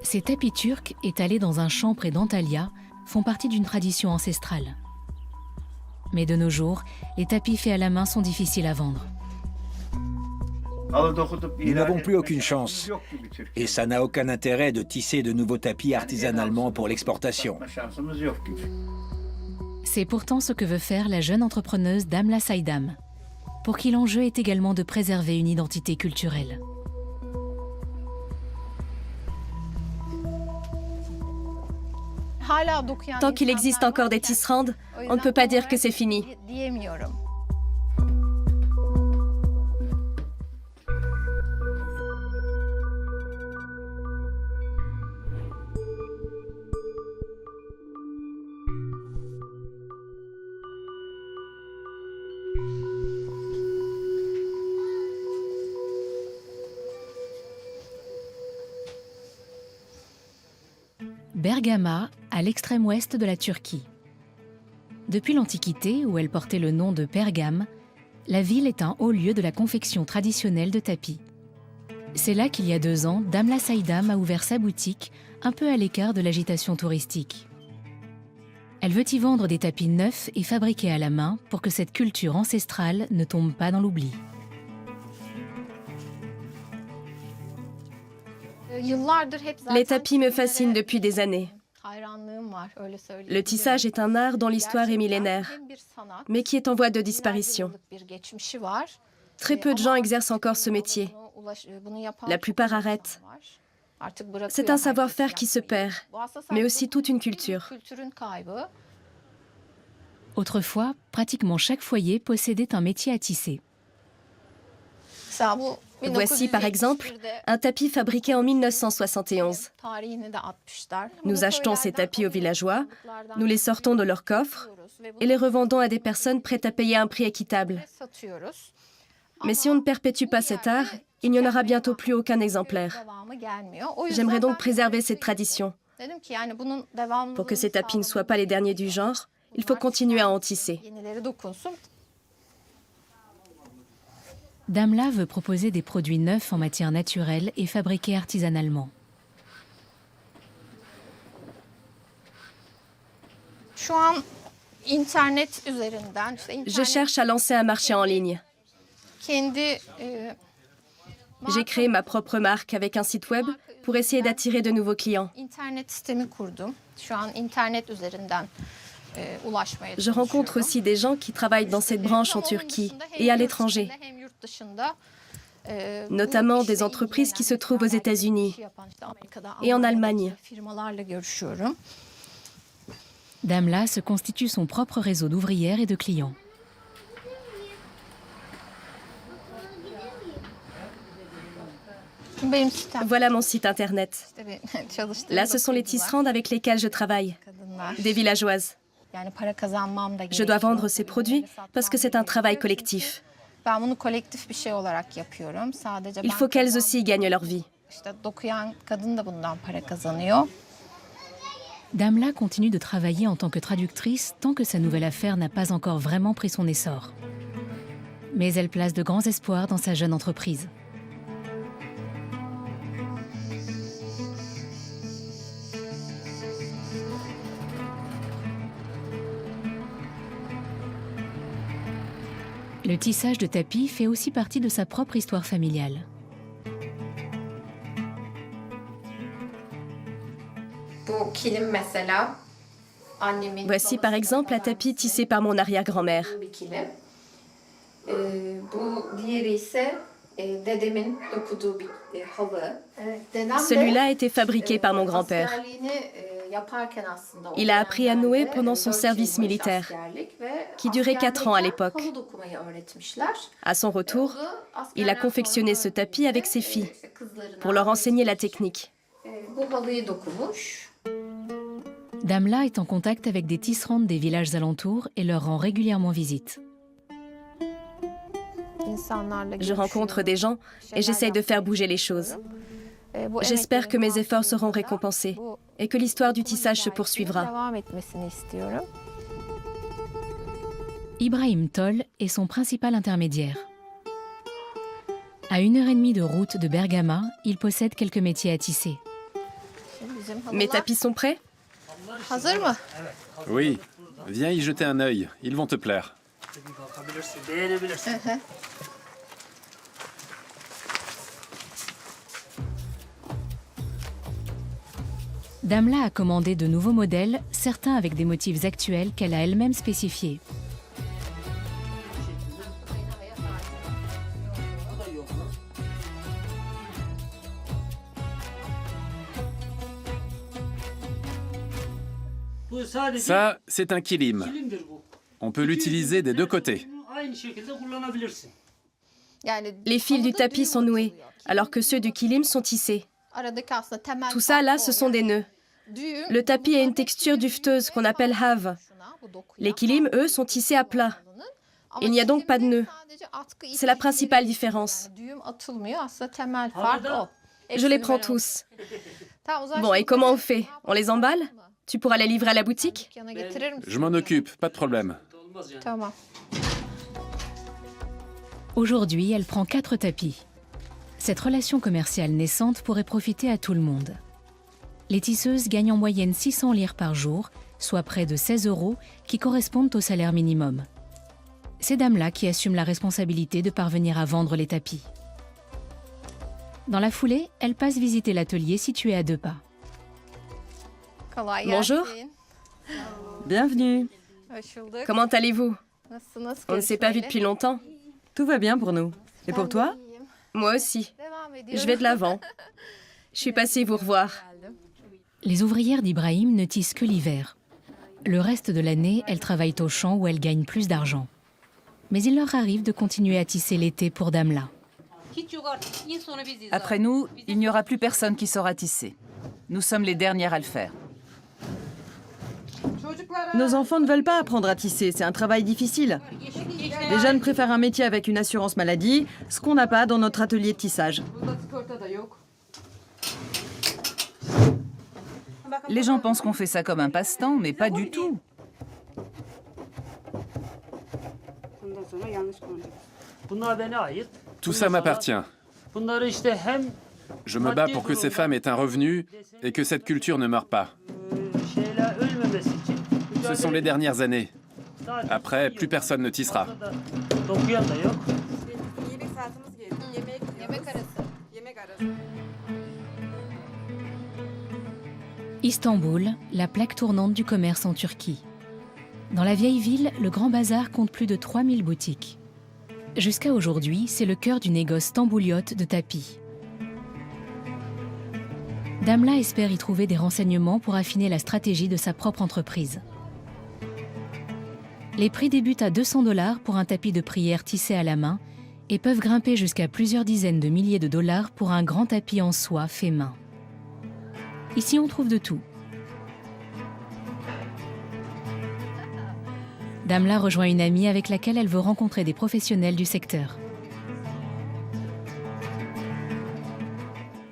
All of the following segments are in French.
Ces tapis turcs, étalés dans un champ près d'Antalya, font partie d'une tradition ancestrale. Mais de nos jours, les tapis faits à la main sont difficiles à vendre. Nous n'avons plus aucune chance. Et ça n'a aucun intérêt de tisser de nouveaux tapis artisanalement pour l'exportation. C'est pourtant ce que veut faire la jeune entrepreneuse Damla Saydam, pour qui l'enjeu est également de préserver une identité culturelle. Tant qu'il existe encore des tisserandes, on ne peut pas dire que c'est fini. Bergama, à l'extrême ouest de la Turquie. Depuis l'Antiquité, où elle portait le nom de Pergame, la ville est un haut lieu de la confection traditionnelle de tapis. C'est là qu'il y a 2 ans, Damla Saydam a ouvert sa boutique, un peu à l'écart de l'agitation touristique. Elle veut y vendre des tapis neufs et fabriqués à la main pour que cette culture ancestrale ne tombe pas dans l'oubli. Les tapis me fascinent depuis des années. Le tissage est un art dont l'histoire est millénaire, mais qui est en voie de disparition. Très peu de gens exercent encore ce métier. La plupart arrêtent. C'est un savoir-faire qui se perd, mais aussi toute une culture. Autrefois, pratiquement chaque foyer possédait un métier à tisser. Voici par exemple un tapis fabriqué en 1971. Nous achetons ces tapis aux villageois, nous les sortons de leurs coffres et les revendons à des personnes prêtes à payer un prix équitable. Mais si on ne perpétue pas cet art, il n'y en aura bientôt plus aucun exemplaire. J'aimerais donc préserver cette tradition. Pour que ces tapis ne soient pas les derniers du genre, il faut continuer à en tisser. Damla veut proposer des produits neufs en matière naturelle et fabriqués artisanalement. Je cherche à lancer un marché en ligne. J'ai créé ma propre marque avec un site web pour essayer d'attirer de nouveaux clients. Je rencontre aussi des gens qui travaillent dans cette branche en Turquie et à l'étranger, notamment des entreprises qui se trouvent aux États-Unis et en Allemagne. Damla se constitue son propre réseau d'ouvrières et de clients. Voilà mon site internet. Là, ce sont les tisserandes avec lesquelles je travaille, des villageoises. Je dois vendre ces produits parce que c'est un travail collectif. Il faut qu'elles aussi gagnent leur vie. Damla continue de travailler en tant que traductrice tant que sa nouvelle affaire n'a pas encore vraiment pris son essor. Mais elle place de grands espoirs dans sa jeune entreprise. Le tissage de tapis fait aussi partie de sa propre histoire familiale. Voici par exemple un tapis tissé par mon arrière-grand-mère. Celui-là a été fabriqué par mon grand-père. Il a appris à nouer pendant son service militaire, qui durait 4 ans à l'époque. À son retour, il a confectionné ce tapis avec ses filles, pour leur enseigner la technique. Damla est en contact avec des tisserandes des villages alentours et leur rend régulièrement visite. Je rencontre des gens et j'essaye de faire bouger les choses. J'espère que mes efforts seront récompensés et que l'histoire du tissage se poursuivra. Ibrahim Toll est son principal intermédiaire. À 1h30 de route de Bergama, il possède quelques métiers à tisser. Mes tapis sont prêts? Hazır mı? Oui, viens y jeter un œil, ils vont te plaire. Damla a commandé de nouveaux modèles, certains avec des motifs actuels qu'elle a elle-même spécifiés. Ça, c'est un kilim. On peut l'utiliser des deux côtés. Les fils du tapis sont noués, alors que ceux du kilim sont tissés. Tout ça, là, ce sont des nœuds. Le tapis a une texture duveteuse qu'on appelle have. Les kilims, eux, sont tissés à plat. Il n'y a donc pas de nœuds. C'est la principale différence. Je les prends tous. Bon, et comment on fait? On les emballe? Tu pourras les livrer à la boutique? Je m'en occupe, pas de problème. Aujourd'hui, elle prend 4 tapis. Cette relation commerciale naissante pourrait profiter à tout le monde. Les tisseuses gagnent en moyenne 600 lire par jour, soit près de 16 €, qui correspondent au salaire minimum. C'est Damla qui assume la responsabilité de parvenir à vendre les tapis. Dans la foulée, elle passe visiter l'atelier situé à 2 pas. Bonjour. Bienvenue. Comment allez-vous? On ne s'est pas vu depuis longtemps. Tout va bien pour nous. Et pour toi? Moi aussi. Je vais de l'avant. Je suis passée vous revoir. Les ouvrières d'Ibrahim ne tissent que l'hiver. Le reste de l'année, elles travaillent au champ où elles gagnent plus d'argent. Mais il leur arrive de continuer à tisser l'été pour Damla. Après nous, il n'y aura plus personne qui saura tisser. Nous sommes les dernières à le faire. Nos enfants ne veulent pas apprendre à tisser, c'est un travail difficile. Les jeunes préfèrent un métier avec une assurance maladie, ce qu'on n'a pas dans notre atelier de tissage. Les gens pensent qu'on fait ça comme un passe-temps, mais pas du tout. Tout ça m'appartient. Je me bats pour que ces femmes aient un revenu et que cette culture ne meure pas. Ce sont les dernières années. Après, plus personne ne tissera. Istanbul, la plaque tournante du commerce en Turquie. Dans la vieille ville, le Grand Bazar compte plus de 3000 boutiques. Jusqu'à aujourd'hui, c'est le cœur du négoce stambouliote de tapis. Damla espère y trouver des renseignements pour affiner la stratégie de sa propre entreprise. Les prix débutent à 200 $ pour un tapis de prière tissé à la main et peuvent grimper jusqu'à plusieurs dizaines de milliers de dollars pour un grand tapis en soie fait main. Ici, on trouve de tout. Damla rejoint une amie avec laquelle elle veut rencontrer des professionnels du secteur.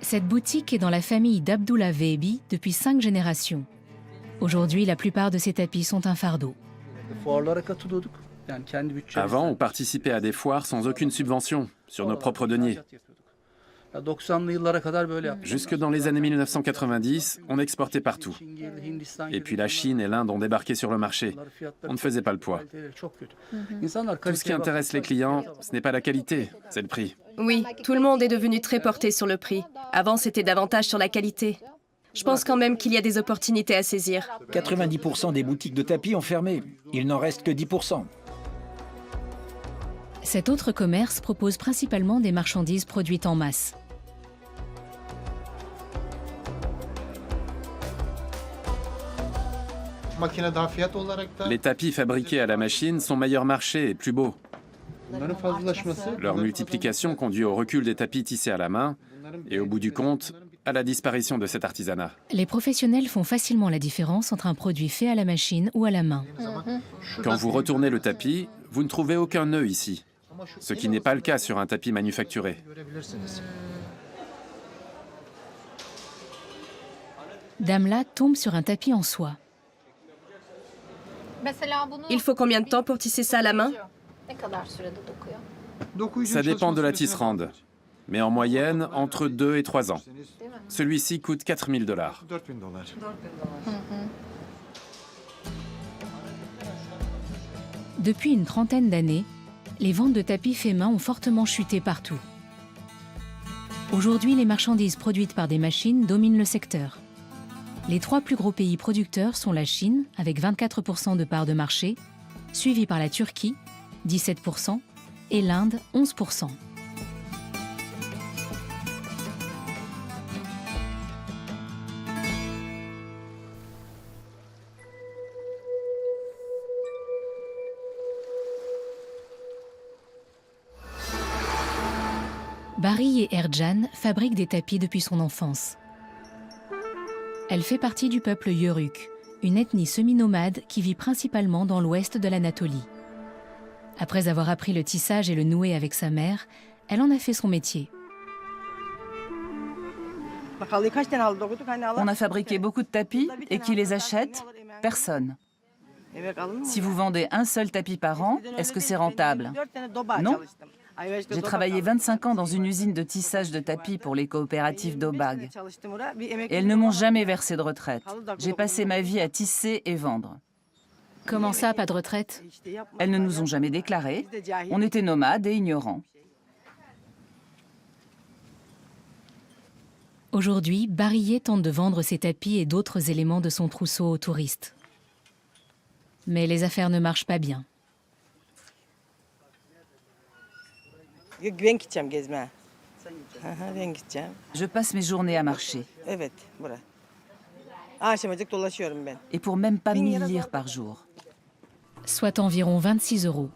Cette boutique est dans la famille d'Abdullah Vehbi depuis 5 générations. Aujourd'hui, la plupart de ces tapis sont un fardeau. Avant, on participait à des foires sans aucune subvention, sur nos propres deniers. Jusque dans les années 1990, on exportait partout. Et puis la Chine et l'Inde ont débarqué sur le marché. On ne faisait pas le poids. Tout ce qui intéresse les clients, ce n'est pas la qualité, c'est le prix. Oui, tout le monde est devenu très porté sur le prix. Avant, c'était davantage sur la qualité. Je pense quand même qu'il y a des opportunités à saisir. 90% des boutiques de tapis ont fermé. Il n'en reste que 10%. Cet autre commerce propose principalement des marchandises produites en masse. Les tapis fabriqués à la machine sont meilleur marché et plus beaux. Leur multiplication conduit au recul des tapis tissés à la main et au bout du compte, à la disparition de cet artisanat. Les professionnels font facilement la différence entre un produit fait à la machine ou à la main. Quand vous retournez le tapis, vous ne trouvez aucun nœud ici, ce qui n'est pas le cas sur un tapis manufacturé. Damla tombe sur un tapis en soie. Il faut combien de temps pour tisser ça à la main? Ça dépend de la tisserande. mais en moyenne entre 2 et 3 ans. Celui-ci coûte 4 000 $. Depuis une trentaine d'années, les ventes de tapis faits main ont fortement chuté partout. Aujourd'hui, les marchandises produites par des machines dominent le secteur. Les 3 plus gros pays producteurs sont la Chine, avec 24% de part de marché, suivi par la Turquie, 17%, et l'Inde, 11%. Barry et Ercan fabriquent des tapis depuis son enfance. Elle fait partie du peuple Yörük, une ethnie semi-nomade qui vit principalement dans l'ouest de l'Anatolie. Après avoir appris le tissage et le noué avec sa mère, elle en a fait son métier. On a fabriqué beaucoup de tapis et qui les achète? Personne. Si vous vendez un seul tapis par an, est-ce que c'est rentable? Non. J'ai travaillé 25 ans dans une usine de tissage de tapis pour les coopératives d'Obag. Et elles ne m'ont jamais versé de retraite. J'ai passé ma vie à tisser et vendre. Comment ça, pas de retraite? Elles ne nous ont jamais déclaré. On était nomades et ignorants. Aujourd'hui, Barry tente de vendre ses tapis et d'autres éléments de son trousseau aux touristes. Mais les affaires ne marchent pas bien. Je passe mes journées à marcher. Et pour même pas 1000 lire par jour. Soit environ 26 €.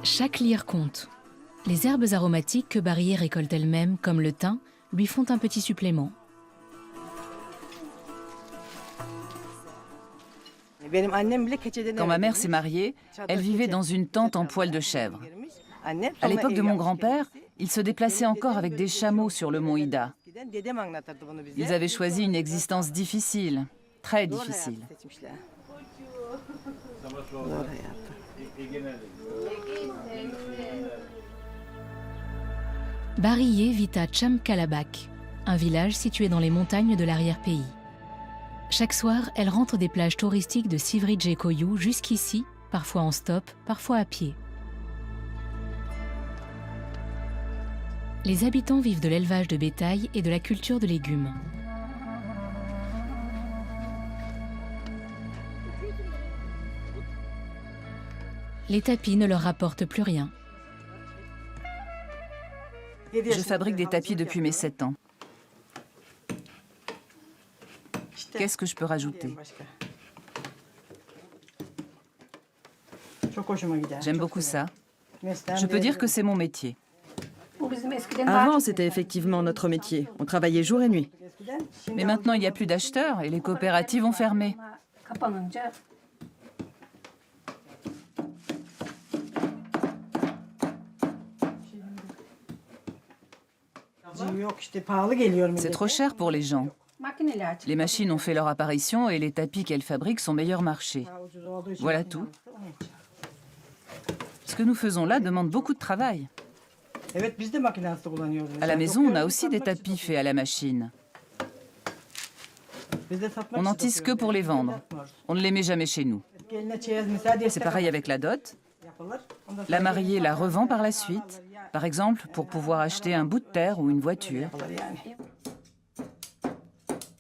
Chaque lire compte. Les herbes aromatiques que Barry récolte elle-même, comme le thym, lui font un petit supplément. Quand ma mère s'est mariée, elle vivait dans une tente en poil de chèvre. À l'époque de mon grand-père, il se déplaçait encore avec des chameaux sur le mont Ida. Ils avaient choisi une existence difficile, très difficile. Barry vit à Chamkalabak, un village situé dans les montagnes de l'arrière-pays. Chaque soir, elle rentre des plages touristiques de Sivridge et Koyou jusqu'ici, parfois en stop, parfois à pied. Les habitants vivent de l'élevage de bétail et de la culture de légumes. Les tapis ne leur rapportent plus rien. Je fabrique des tapis depuis mes 7 ans. Qu'est-ce que je peux rajouter? J'aime beaucoup ça. Je peux dire que c'est mon métier. Avant, c'était effectivement notre métier. On travaillait jour et nuit. Mais maintenant, il n'y a plus d'acheteurs et les coopératives ont fermé. C'est trop cher pour les gens. Les machines ont fait leur apparition et les tapis qu'elles fabriquent sont meilleurs marché. Voilà tout. Ce que nous faisons là demande beaucoup de travail. À la maison, on a aussi des tapis faits à la machine. On n'en tisse que pour les vendre. On ne les met jamais chez nous. C'est pareil avec la dot. La mariée la revend par la suite, par exemple pour pouvoir acheter un bout de terre ou une voiture.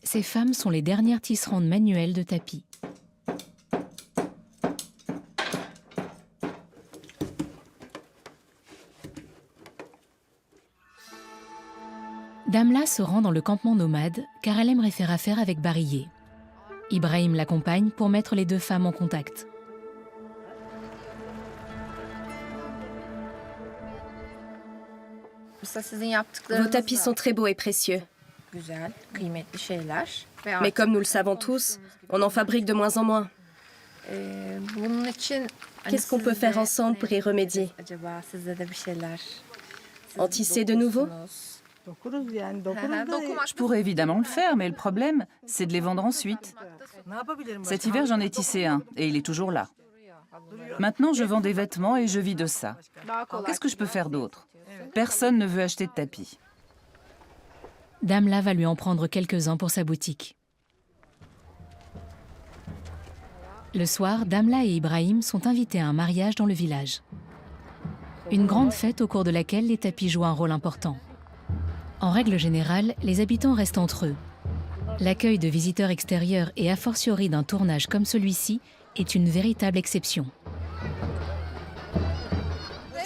Ces femmes sont les dernières tisserandes manuelles de tapis. Damla se rend dans le campement nomade car elle aimerait faire affaire avec Barry. Ibrahim l'accompagne pour mettre les deux femmes en contact. Vos tapis sont très beaux et précieux. Mais comme nous le savons tous, on en fabrique de moins en moins. Qu'est-ce qu'on peut faire ensemble pour y remédier? En tisser de nouveau? Je pourrais évidemment le faire, mais le problème, c'est de les vendre ensuite. Cet hiver, j'en ai tissé un, et il est toujours là. Maintenant, je vends des vêtements et je vis de ça. Qu'est-ce que je peux faire d'autre? Personne ne veut acheter de tapis. Damla va lui en prendre quelques-uns pour sa boutique. Le soir, Damla et Ibrahim sont invités à un mariage dans le village. Une grande fête au cours de laquelle les tapis jouent un rôle important. En règle générale, les habitants restent entre eux. L'accueil de visiteurs extérieurs et a fortiori d'un tournage comme celui-ci est une véritable exception.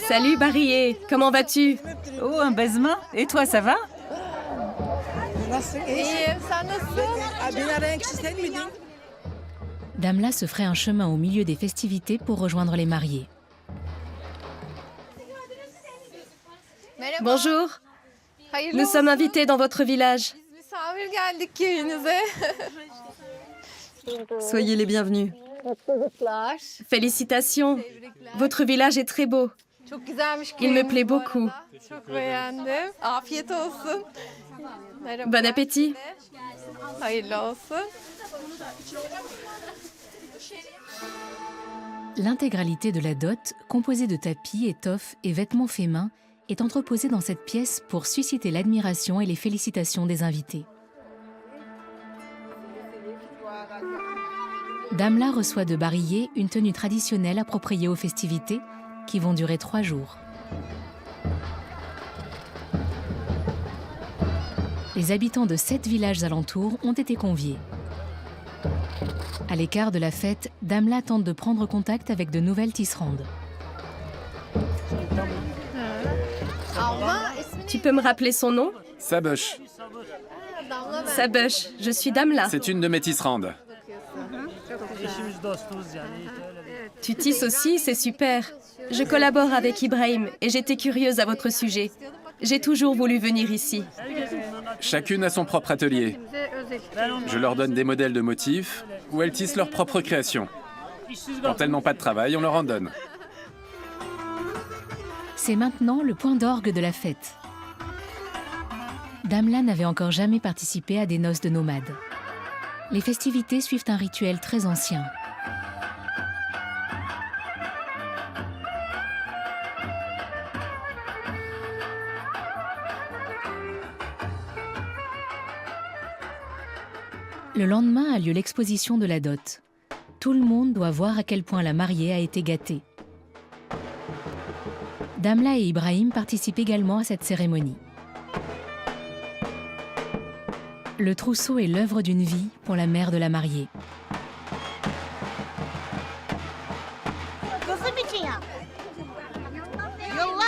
Salut Barié, comment vas-tu? Oh, un baise-main. Et toi, ça va? Damla se ferait un chemin au milieu des festivités pour rejoindre les mariés. Bonjour, nous sommes invités dans votre village. Soyez les bienvenus. Félicitations, votre village est très beau. Il me plaît beaucoup. Bon appétit. L'intégralité de la dot, composée de tapis, étoffes et vêtements faits main, est entreposée dans cette pièce pour susciter l'admiration et les félicitations des invités. Damla reçoit de Barié une tenue traditionnelle appropriée aux festivités qui vont durer 3 jours. Les habitants de 7 villages alentours ont été conviés. À l'écart de la fête, Damla tente de prendre contact avec de nouvelles tisserandes. Tu peux me rappeler son nom? Sabush, Sabush, je suis Damla. c'est une de mes tisserandes. Tu tisses aussi, c'est super. Je collabore avec Ibrahim et j'étais curieuse à votre sujet. J'ai toujours voulu venir ici. Chacune a son propre atelier. Je leur donne des modèles de motifs où elles tissent leur propre création. Quand elles n'ont pas de travail, on leur en donne. C'est maintenant le point d'orgue de la fête. Damla n'avait encore jamais participé à des noces de nomades. Les festivités suivent un rituel très ancien. Le lendemain a lieu l'exposition de la dot. Tout le monde doit voir à quel point la mariée a été gâtée. Damla et Ibrahim participent également à cette cérémonie. Le trousseau est l'œuvre d'une vie pour la mère de la mariée.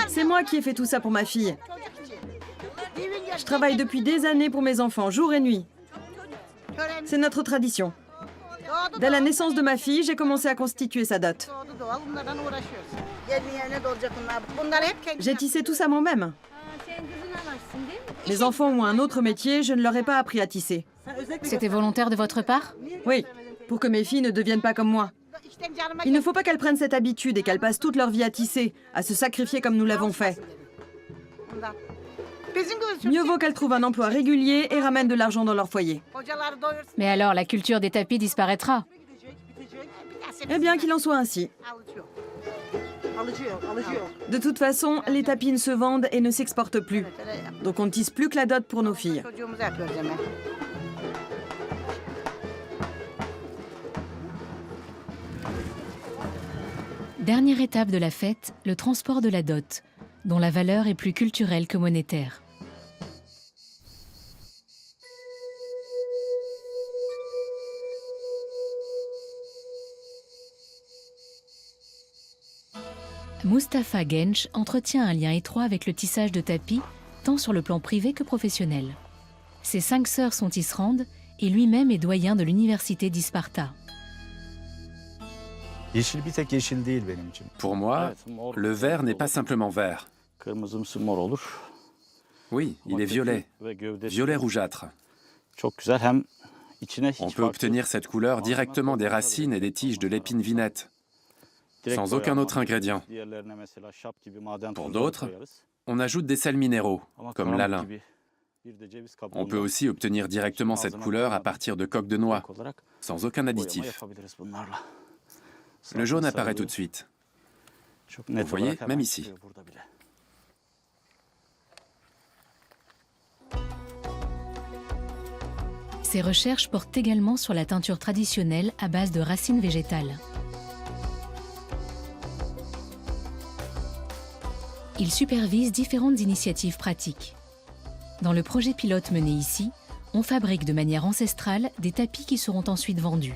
C'est moi qui ai fait tout ça pour ma fille. Je travaille depuis des années pour mes enfants, jour et nuit. C'est notre tradition. Dès la naissance de ma fille, j'ai commencé à constituer sa dot. J'ai tissé tout ça moi-même. Les enfants ont un autre métier, je ne leur ai pas appris à tisser. C'était volontaire de votre part? Oui, pour que mes filles ne deviennent pas comme moi. Il ne faut pas qu'elles prennent cette habitude et qu'elles passent toute leur vie à tisser, à se sacrifier comme nous l'avons fait. Mieux vaut qu'elles trouvent un emploi régulier et ramènent de l'argent dans leur foyer. Mais alors, la culture des tapis disparaîtra. Eh bien, qu'il en soit ainsi. De toute façon, les tapis ne se vendent et ne s'exportent plus. Donc on ne tisse plus que la dot pour nos filles. Dernière étape de la fête, le transport de la dot, dont la valeur est plus culturelle que monétaire. Mustapha Genç entretient un lien étroit avec le tissage de tapis, tant sur le plan privé que professionnel. Ses 5 sœurs sont tisserandes et lui-même est doyen de l'université d'Isparta. Pour moi, le vert n'est pas simplement vert. Oui, il est violet, violet rougeâtre. On peut obtenir cette couleur directement des racines et des tiges de l'épine vinette, sans aucun autre ingrédient. Pour d'autres, on ajoute des sels minéraux, comme l'alun. On peut aussi obtenir directement cette couleur à partir de coques de noix, sans aucun additif. Le jaune apparaît tout de suite. Vous voyez, même ici. Ses recherches portent également sur la teinture traditionnelle à base de racines végétales. Il supervise différentes initiatives pratiques. Dans le projet pilote mené ici, on fabrique de manière ancestrale des tapis qui seront ensuite vendus.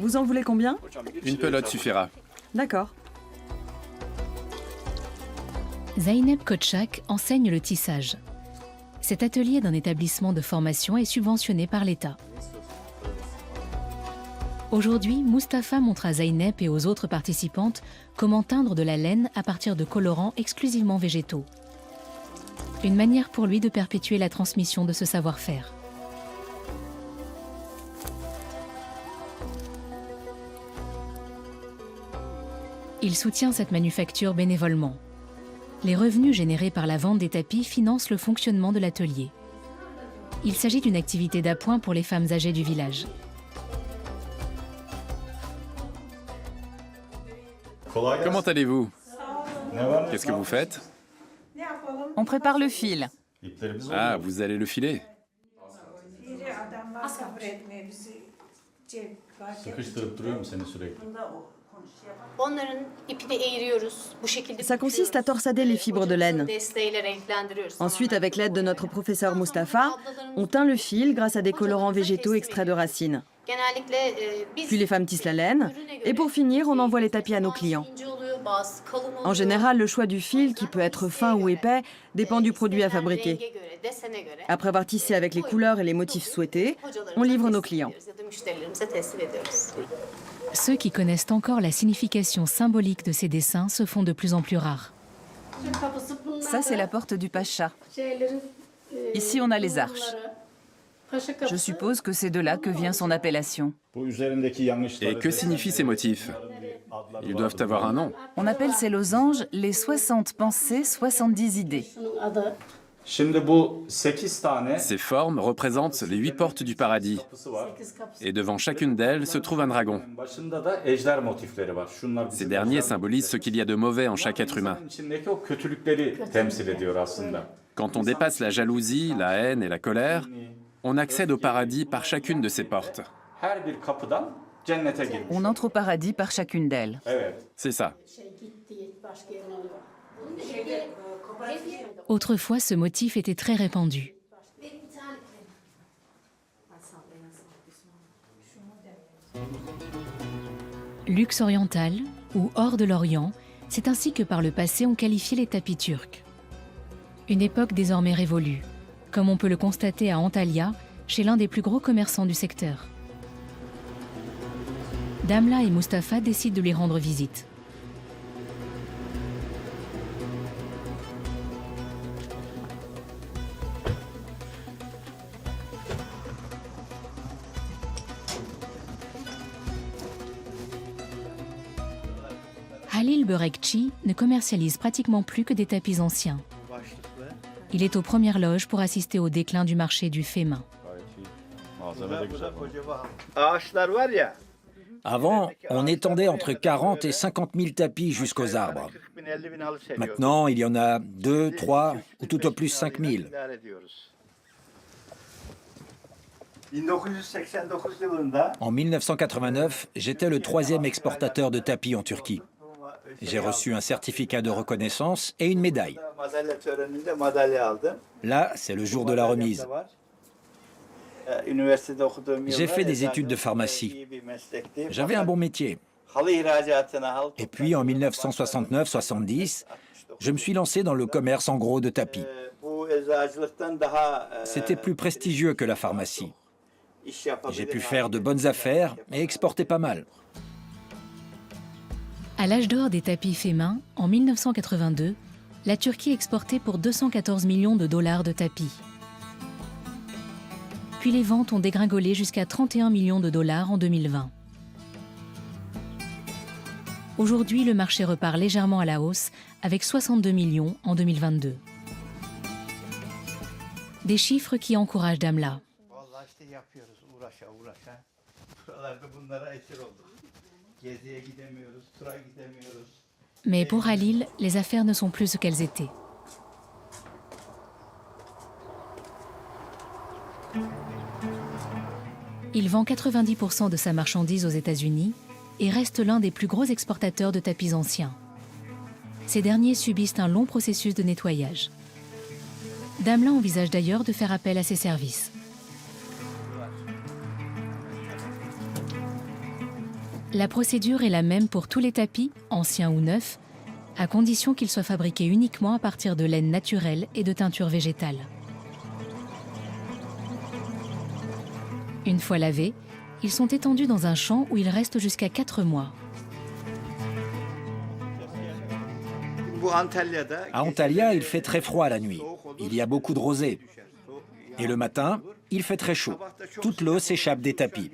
Vous en voulez combien? Une pelote suffira. D'accord. Zeynep Koçak enseigne le tissage. Cet atelier d'un établissement de formation est subventionné par l'État. Aujourd'hui, Mustapha montre à Zeynep et aux autres participantes comment teindre de la laine à partir de colorants exclusivement végétaux. Une manière pour lui de perpétuer la transmission de ce savoir-faire. Il soutient cette manufacture bénévolement. Les revenus générés par la vente des tapis financent le fonctionnement de l'atelier. Il s'agit d'une activité d'appoint pour les femmes âgées du village. Comment allez-vous? Qu'est-ce que vous faites? On prépare le fil. Ah, vous allez le filer. Ça consiste à torsader les fibres de laine. Ensuite, avec l'aide de notre professeur Mustapha, on teint le fil grâce à des colorants végétaux extraits de racines. Puis les femmes tissent la laine. Et pour finir, on envoie les tapis à nos clients. En général, le choix du fil, qui peut être fin ou épais, dépend du produit à fabriquer. Après avoir tissé avec les couleurs et les motifs souhaités, on livre nos clients. Ceux qui connaissent encore la signification symbolique de ces dessins se font de plus en plus rares. Ça, c'est la porte du Pacha. Ici, on a les arches. Je suppose que c'est de là que vient son appellation. Et que signifient ces motifs? Ils doivent avoir un nom. On appelle ces losanges les 60 pensées, 70 idées. Ces formes représentent les 8 portes du paradis. Et devant chacune d'elles se trouve un dragon. Ces derniers symbolisent ce qu'il y a de mauvais en chaque être humain. Quand on dépasse la jalousie, la haine et la colère, on accède au paradis par chacune de ces portes. On entre au paradis par chacune d'elles. C'est ça. Autrefois, ce motif était très répandu. Luxe oriental ou hors de l'Orient, c'est ainsi que par le passé on qualifiait les tapis turcs. Une époque désormais révolue, comme on peut le constater à Antalya, chez l'un des plus gros commerçants du secteur. Damla et Mustapha décident de lui rendre visite. Halil Börekçi ne commercialise pratiquement plus que des tapis anciens. Il est aux premières loges pour assister au déclin du marché du fait main. Avant, on étendait entre 40 et 50 000 tapis jusqu'aux arbres. Maintenant, il y en a 2, 3 ou tout au plus 5 000. En 1989, j'étais le 3e exportateur de tapis en Turquie. J'ai reçu un certificat de reconnaissance et une médaille. Là, c'est le jour de la remise. J'ai fait des études de pharmacie. J'avais un bon métier. Et puis en 1969-70, je me suis lancé dans le commerce en gros de tapis. C'était plus prestigieux que la pharmacie. J'ai pu faire de bonnes affaires et exporter pas mal. À l'âge d'or des tapis faits main, en 1982, la Turquie exportait pour 214 millions de dollars de tapis. Puis les ventes ont dégringolé jusqu'à 31 millions de dollars en 2020. Aujourd'hui, le marché repart légèrement à la hausse avec 62 millions en 2022. Des chiffres qui encouragent Damla. Mais pour Halil, les affaires ne sont plus ce qu'elles étaient. Il vend 90% de sa marchandise aux États-Unis et reste l'un des plus gros exportateurs de tapis anciens. Ces derniers subissent un long processus de nettoyage. Damla envisage d'ailleurs de faire appel à ses services. La procédure est la même pour tous les tapis, anciens ou neufs, à condition qu'ils soient fabriqués uniquement à partir de laine naturelle et de teinture végétale. Une fois lavés, ils sont étendus dans un champ où ils restent jusqu'à 4 mois. À Antalya, il fait très froid la nuit. Il y a beaucoup de rosée. Et le matin, il fait très chaud. Toute l'eau s'échappe des tapis.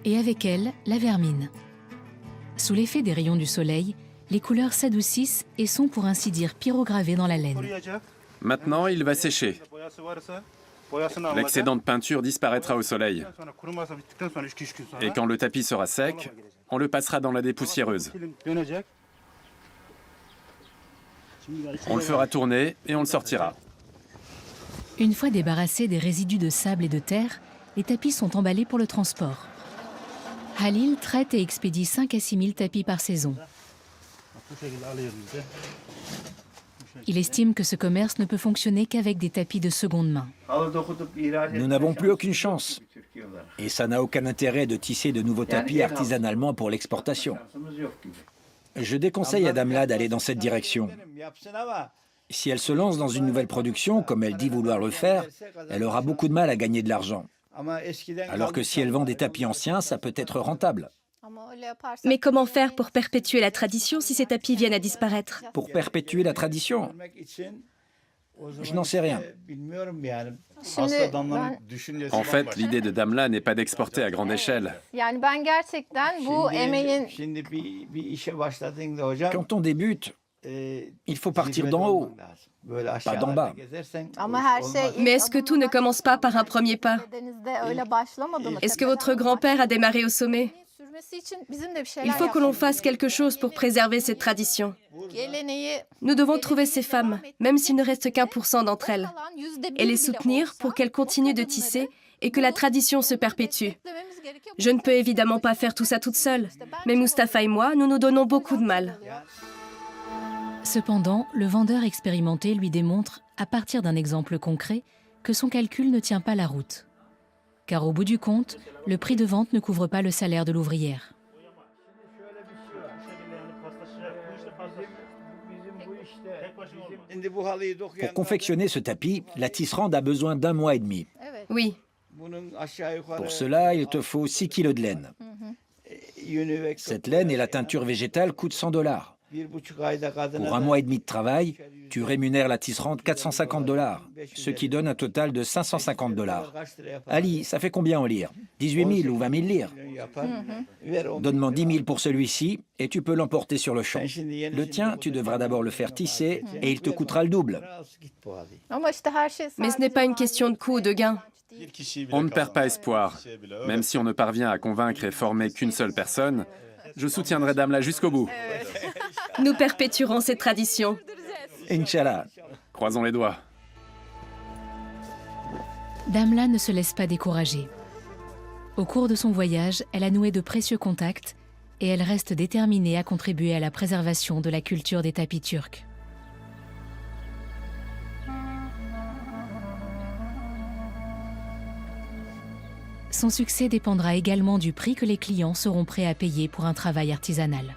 Et avec elle, la vermine. Sous l'effet des rayons du soleil, les couleurs s'adoucissent et sont pour ainsi dire pyrogravées dans la laine. Maintenant, il va sécher. L'excédent de peinture disparaîtra au soleil. Et quand le tapis sera sec, on le passera dans la dépoussiéreuse. On le fera tourner et on le sortira. Une fois débarrassés des résidus de sable et de terre, les tapis sont emballés pour le transport. Halil traite et expédie 5 à 6 000 tapis par saison. Il estime que ce commerce ne peut fonctionner qu'avec des tapis de seconde main. Nous n'avons plus aucune chance. Et ça n'a aucun intérêt de tisser de nouveaux tapis artisanalement pour l'exportation. Je déconseille à Damla d'aller dans cette direction. Si elle se lance dans une nouvelle production, comme elle dit vouloir le faire, elle aura beaucoup de mal à gagner de l'argent. Alors que si elle vend des tapis anciens, ça peut être rentable. Mais comment faire pour perpétuer la tradition si ces tapis viennent à disparaître? Pour perpétuer la tradition, je n'en sais rien. En fait, l'idée de Damla n'est pas d'exporter à grande échelle. Quand on débute, il faut partir d'en haut, pas d'en bas. Mais est-ce que tout ne commence pas par un premier pas? Est-ce que votre grand-père a démarré au sommet? Il faut que l'on fasse quelque chose pour préserver cette tradition. Nous devons trouver ces femmes, même s'il ne reste qu'1% d'entre elles, et les soutenir pour qu'elles continuent de tisser et que la tradition se perpétue. Je ne peux évidemment pas faire tout ça toute seule, mais Mustapha et moi, nous nous donnons beaucoup de mal. Cependant, le vendeur expérimenté lui démontre, à partir d'un exemple concret, que son calcul ne tient pas la route. Car au bout du compte, le prix de vente ne couvre pas le salaire de l'ouvrière. Pour confectionner ce tapis, la tisserande a besoin d'1 mois et demi. Oui. Pour cela, il te faut 6 kilos de laine. Cette laine et la teinture végétale coûtent $100. Pour 1 mois et demi de travail, tu rémunères la tisserande $450, ce qui donne un total de $550. Ali, ça fait combien en lire? 18 000 ou 20 000 lire? Donne-moi 10 000 pour celui-ci et tu peux l'emporter sur le champ. Le tien, tu devras d'abord le faire tisser et il te coûtera le double. Mais ce n'est pas une question de coût ou de gain. On ne perd pas espoir. Même si on ne parvient à convaincre et former qu'une seule personne, je soutiendrai Damla jusqu'au bout. Nous perpétuerons cette tradition. Inch'Allah. Croisons les doigts. Damla ne se laisse pas décourager. Au cours de son voyage, elle a noué de précieux contacts et elle reste déterminée à contribuer à la préservation de la culture des tapis turcs. Son succès dépendra également du prix que les clients seront prêts à payer pour un travail artisanal.